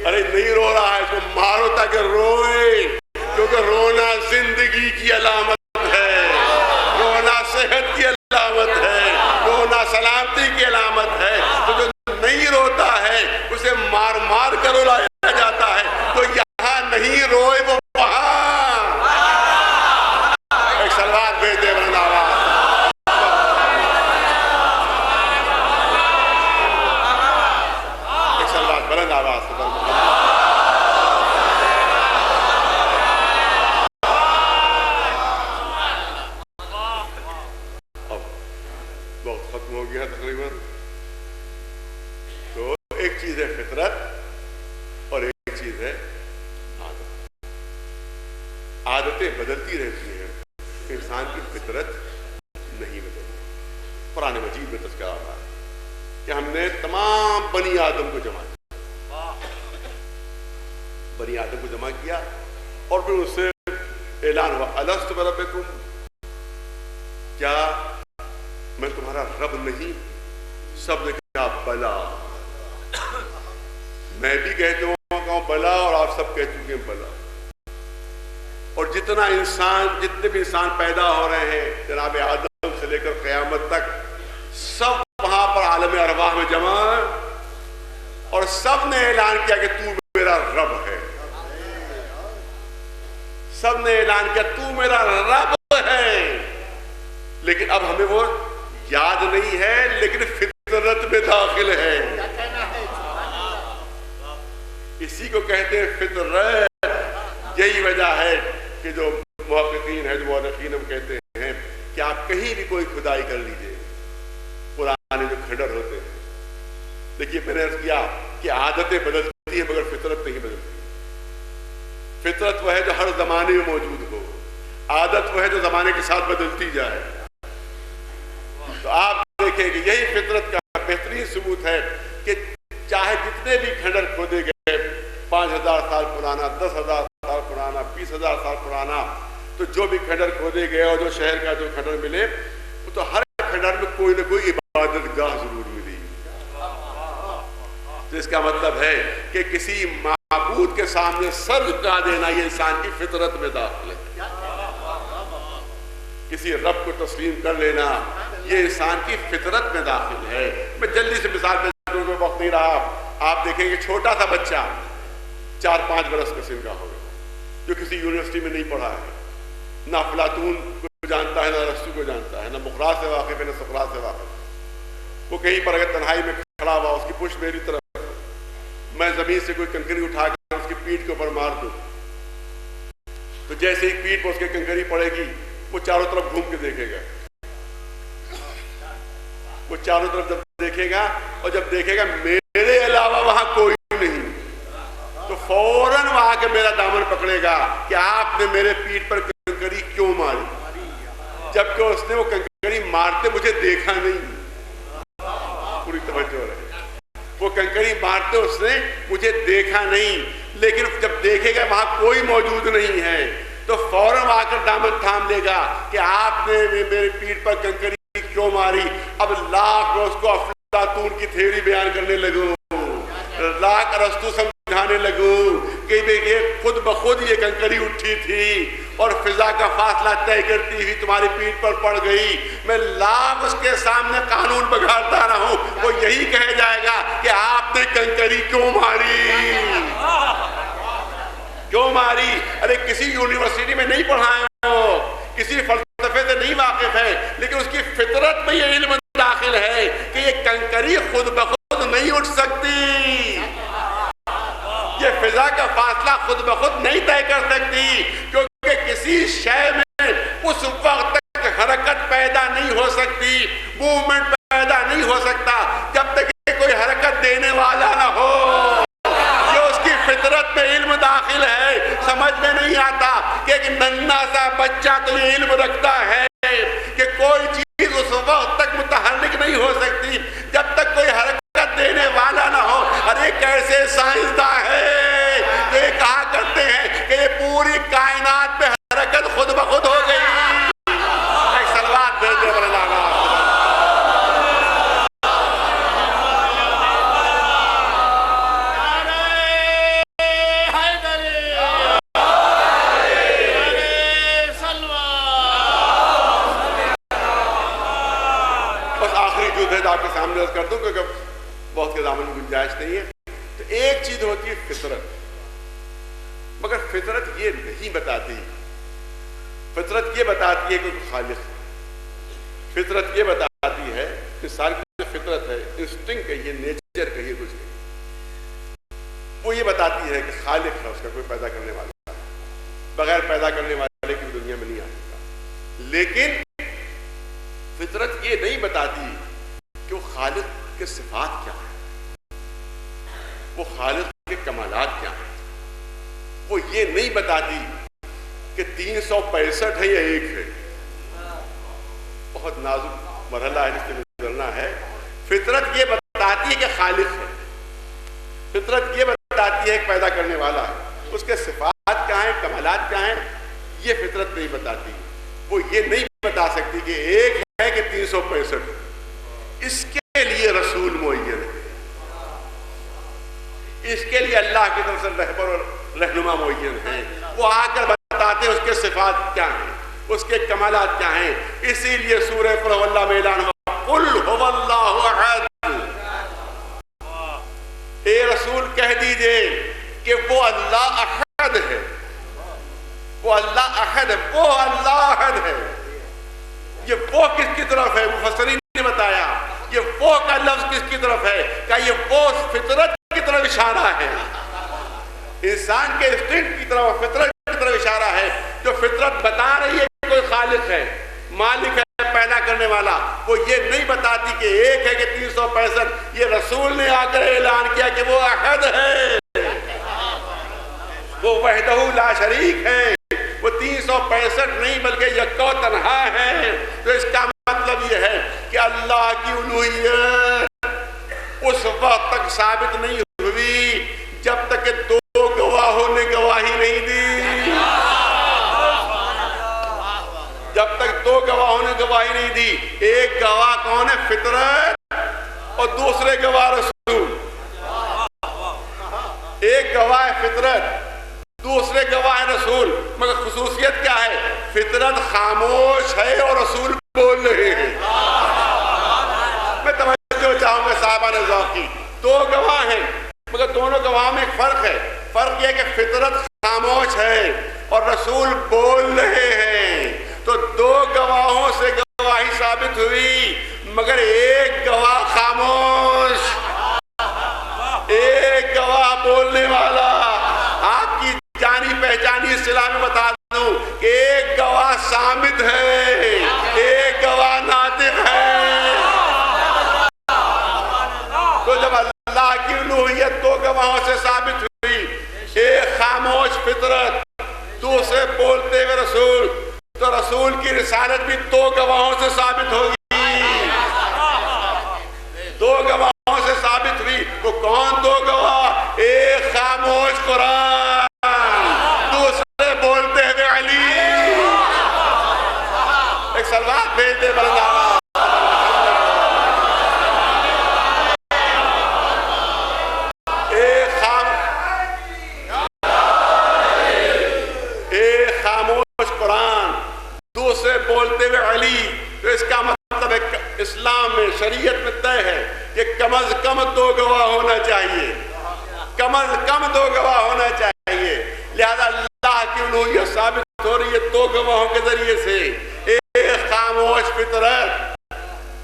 ارے نہیں رو رہا ہے اس کو مارو تاکہ روئے, کیونکہ رونا زندگی کی علامت ہے, رونا صحت کی علامت ہے, رونا سلامتی کی علامت ہے. تو جو نہیں روتا ہے اسے مار مار کر رلایا جاتا ہے. تو یہاں نہیں روئے وہ وہاں. ایک سلوات بھیج دے بلند آواز. ایک سلوات بلند آواز سے بلند. وقت ختم ہو گیا تقریباً. تو ایک چیز ہے فطرت اور ایک چیز ہے عادت. عادتیں بدلتی رہتی ہیں, انسان کی فطرت نہیں بدلتی. قرآن مجید میں تذکرہ آ رہا ہے کہ ہم نے تمام بنی آدم کو جمع کیا, بنی آدم کو جمع کیا اور پھر اس سے اعلان ہوا الست بربکم, کیا میں تمہارا رب نہیں؟ سب نے کہا بلا. میں بھی کہتے ہوں بلا اور آپ سب کہہ چکے ہیں بلا. اور جتنے بھی انسان پیدا ہو رہے ہیں جناب آدم سے لے کر قیامت تک, سب وہاں پر عالم ارواح میں جمع ہیں اور سب نے اعلان کیا کہ تو میرا رب ہے. سب نے اعلان کیا تو میرا رب ہے. لیکن اب ہمیں وہ یاد نہیں ہے, لیکن فطرت میں داخل ہے. اسی کو کہتے ہیں فطرت. یہی وجہ ہے کہ جو محققین ہیں, جو مورخین ہم کہتے ہیں کہ آپ کہیں بھی کوئی کھدائی کر لیجئے, پرانے جو کھنڈر ہوتے ہیں, دیکھیے میں نے عرض کیا کہ عادتیں بدلتی ہیں مگر فطرت نہیں بدلتی. فطرت وہ ہے جو ہر زمانے میں موجود ہو, عادت وہ ہے جو زمانے کے ساتھ بدلتی جائے. تو آپ دیکھیں کہ یہی فطرت کا بہترین ثبوت ہے کہ چاہے جتنے بھی کھنڈر کھودے گئے, 5000 سال پرانا, 10,000 سال پرانا, 20,000 سال پرانا, تو جو بھی کھنڈر کھودے گئے اور جو شہر کا جو کھنڈر ملے, وہ تو ہر کھنڈر میں کوئی نہ کوئی عبادت گاہ ضرور ملی. تو اس کا مطلب ہے کہ کسی معبود کے سامنے سر جھکا دینا یہ انسان کی فطرت میں داخل ہے. کسی رب کو تسلیم کر لینا یہ انسان کی فطرت میں داخل ہے. میں جلدی سے مثال دے دوں, وقت نہیں رہا. آپ دیکھیں کہ چھوٹا سا بچہ 4-5 برس کا سن کا ہوگا جو کسی یونیورسٹی میں نہیں پڑھا ہے, نہ افلاطون کو جانتا ہے, نہ ارسطو کو جانتا ہے, نہ مقراء سے واقف ہے, نہ سقراط سے واقف. وہ کہیں پر اگر تنہائی میں کھڑا ہوا, اس کی پشت میری طرف, میں زمین سے کوئی کنکری اٹھا کر اس کی پیٹھ کے اوپر مار دوں, تو جیسے ہی پیٹھ پر اس کے کنکری پڑے گی وہ چاروں طرف گھوم کے دیکھے گا. وہ چاروں طرف جب دیکھے گا اور جب دیکھے گا میرے علاوہ وہاں کوئی نہیں, تو فوراً وہاں کے میرا دامن پکڑے گا کہ آپ نے میرے پیٹھ پر کنکری کیوں ماری, جبکہ اس نے وہ کنکری مارتے مجھے دیکھا نہیں. پوری توجہ رہے, وہ کنکری مارتے اس نے مجھے دیکھا نہیں, لیکن جب دیکھے گا وہاں کوئی موجود نہیں ہے تو فوراً آ کر دامن تھام لے گا کہ آپ نے میرے پیٹھ پر کنکری کیوں ماری. اب لاکھ میں اس کو افلاطون کی تھیوری بیان کرنے لگوں, لاکھ ارسطو سمجھانے لگوں کہ یہ خود بخود یہ کنکری اٹھی تھی اور فضا کا فاصلہ طے کرتی ہوئی تمہاری پیٹھ پر پڑ گئی. میں لاکھ اس کے سامنے قانون بگاڑتا رہوں, وہ یہی کہہ جائے گا کہ آپ نے کنکری کیوں ماری, کیوں ماری. ارے کسی یونیورسٹی میں نہیں پڑھائے ہو, کسی فلسفے سے نہیں واقف ہے، لیکن اس کی فطرت میں یہ علم داخل ہے کہ یہ کنکری خود بخود نہیں اٹھ سکتی، یہ فضا کا فاصلہ خود بخود نہیں طے کر سکتی، کیونکہ کسی شے میں اس وقت تک حرکت پیدا نہیں ہو سکتی، موومنٹ پیدا نہیں ہو سکتا جب تک کہ کوئی حرکت دینے والا نہ ہو۔ یہ اس کی فطرت میں علم داخل ہے، سمجھ میں نہیں آتا کہ ایک ننھا سا بچہ تو یہ علم رکھتا ہے کہ کوئی چیز اس وقت تک متحرک نہیں ہو سکتی جب تک کوئی حرکت دینے والا نہ ہو۔ اور ایک ایسے سائنسداں ہے جو یہ کہا کرتے ہیں کہ یہ پوری کائنات میں حرکت خود بخود ہو گئی۔ ایک سلوات بھیج دے مولانا۔ آپ کے سامنے عرض کر دوں کیونکہ بہت کے دامن کی گنجائش نہیں ہے۔ تو ایک چیز ہوتی ہے فطرت، مگر فطرت یہ نہیں بتاتی، فطرت یہ بتاتی ہے کہ خالق ہے، فطرت یہ بتاتی ہے کہ ساری فطرت ہے، انسٹنکٹ ہے، یہ نیچر کا یہ کچھ نہیں، وہ یہ بتاتی ہے کہ خالق ہے، اس کا کوئی پیدا کرنے والا ہے، بغیر پیدا کرنے والے کی دنیا میں نہیں آ سکتا۔ لیکن فطرت یہ نہیں بتاتی کہ وہ خالق کے صفات کیا ہیں، وہ خالق کے کمالات کیا ہیں، وہ یہ نہیں بتاتی کہ 365 ہے یا ایک ہے۔ بہت نازک مرحلہ ہے جس سے گزرنا ہے۔ فطرت یہ بتاتی ہے کہ خالق ہے، فطرت یہ بتاتی ہے کہ پیدا کرنے والا ہے، اس کے صفات کیا ہیں، کمالات کیا ہیں، یہ فطرت نہیں بتاتی۔ وہ یہ نہیں بتا سکتی کہ ایک ہے کہ 365۔ اس کے لیے رسول معین ہے، اس کے لیے اللہ کی طرف سے رہبر اور رہنما معین ہے، وہ آ کر بتاتے ہیں اس کے صفات کیا ہیں، اس کے کمالات کیا ہیں۔ اسی لیے سورہ قل هو اللہ میں اعلان ہوا، قل هو اللہ احد، اے رسول کہہ دیجئے کہ وہ اللہ احد ہے، وہ اللہ احد ہے، وہ اللہ احد ہے۔ یہ وہ کس کی طرف ہے؟ مفسرین نے بتایا یہ وہ کا لفظ کس کی طرف ہے؟ کہ یہ وہ فطرت کی طرف اشارہ ہے، انسان کے انسٹنکٹ کی طرف، فطرت کی طرف اشارہ ہے، جو فطرت بتا رہی ہے کہ کوئی خالق ہے، مالک ہے، پیدا کرنے والا۔ وہ یہ نہیں بتاتی کہ ایک ہے کہ 365۔ یہ رسول نے آ کر اعلان کیا کہ وہ احد ہے، وہ وحدہ لا شریک ہے، وہ 365 نہیں بلکہ یکا و تنہا ہے۔ تو اس کا مطلب یہ ہے کہ اللہ کی الوہیت اس وقت تک ثابت نہیں ہوئی جب تک کہ دو گواہوں نے گواہی نہیں دی، جب تک دو گواہوں نے گواہی نہیں دی۔ ایک گواہ کون ہے؟ فطرت، اور دوسرے گواہ رسول۔ ایک گواہ ہے فطرت، دوسرے گواہ رسول، مگر خصوصیت کیا ہے؟ فطرت خاموش ہے اور رسول بول رہے ہیں۔ میں توجہ چاہوں گا صاحبان ذوق کی، دو گواہ ہیں مگر دونوں گواہوں میں ایک فرق ہے۔ فرق یہ ہے کہ فطرت خاموش ہے اور رسول بول رہے ہیں۔ تو دو گواہوں سے گواہی ثابت ہوئی مگر ایک گواہ خاموش، ایک گواہ بولنے والا۔ آپ کی جانی پہچانی اصطلاح میں بتا دوں کہ ایک گواہ صامت ہے، ایک گواہ ناطق ہے۔ تو جب اللہ کی الوہیت دو گواہوں سے ثابت ہوئی، ایک خاموش فطرت، دوسرے بولتے ہوئے رسول، تو رسول کی رسالت بھی دو گواہوں سے ثابت ہوگی، دو گواہوں سے ثابت ہوئی۔ وہ کون دو گواہ؟ ایک خاموش قرآن، دوسرے بولتے ہوئے علی۔ ایک سلوات بھیج دے مولانا۔ ایک خاموش قرآن، دوسرے بولتے ہوئے علی۔ تو اس کا مطلب ہے اسلام میں، شریعت میں طے ہے کہ کم از کم دو گواہ ہونا چاہیے، کم از کم دو گواہ ہونا چاہیے۔ لہذا اللہ کی الوہیت ثابت ہو رہی ہے دو دو گواہوں کے ذریعے سے، ایک خاموش فطرت،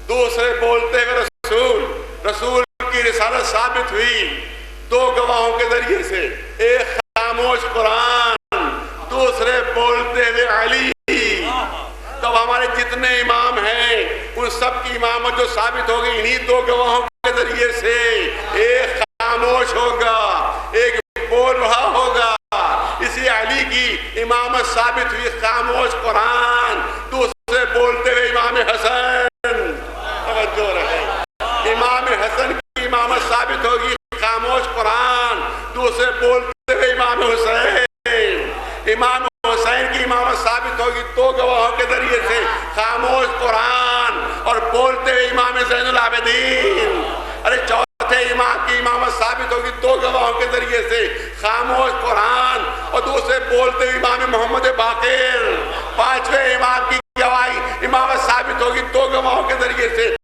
دوسرے بولتے ہوئے رسول، رسول کی رسالت ثابت ہوئی دو گواہوں کے ذریعے سے، ایک خاموش قرآن، دوسرے بولتے ہوئے علی۔ تب ہمارے جتنے امام ہیں ان سب کی امامت جو ثابت ہوگی انہی دو گواہوں کے ذریعے سے، ایک خاموش ہوگا ایک بول رہا ہوگا۔ اسی علی کی امامت ثابت ہوئی خاموش قرآن، دوسرے بولتے ہوئے امام حسن۔ توجہ رہے، امام حسن کی امامت ثابت ہوگی خاموش قرآن، دوسرے بولتے ہوئے امام حسین۔ امام حسین کی امامت ثابت ہوگی دو گواہوں کے ذریعے سے، خاموش قرآن اور بولتے ہوئے امام زین العابدین۔ ارے چوتھے امام کی امامت ثابت ہوگی دو گواہوں کے ذریعے سے، خاموش قرآن اور دوسرے بولتے ہوئے امام محمد باقر۔ پانچویں امام کی گواہی امامت ثابت ہوگی دو گواہوں کے ذریعے سے،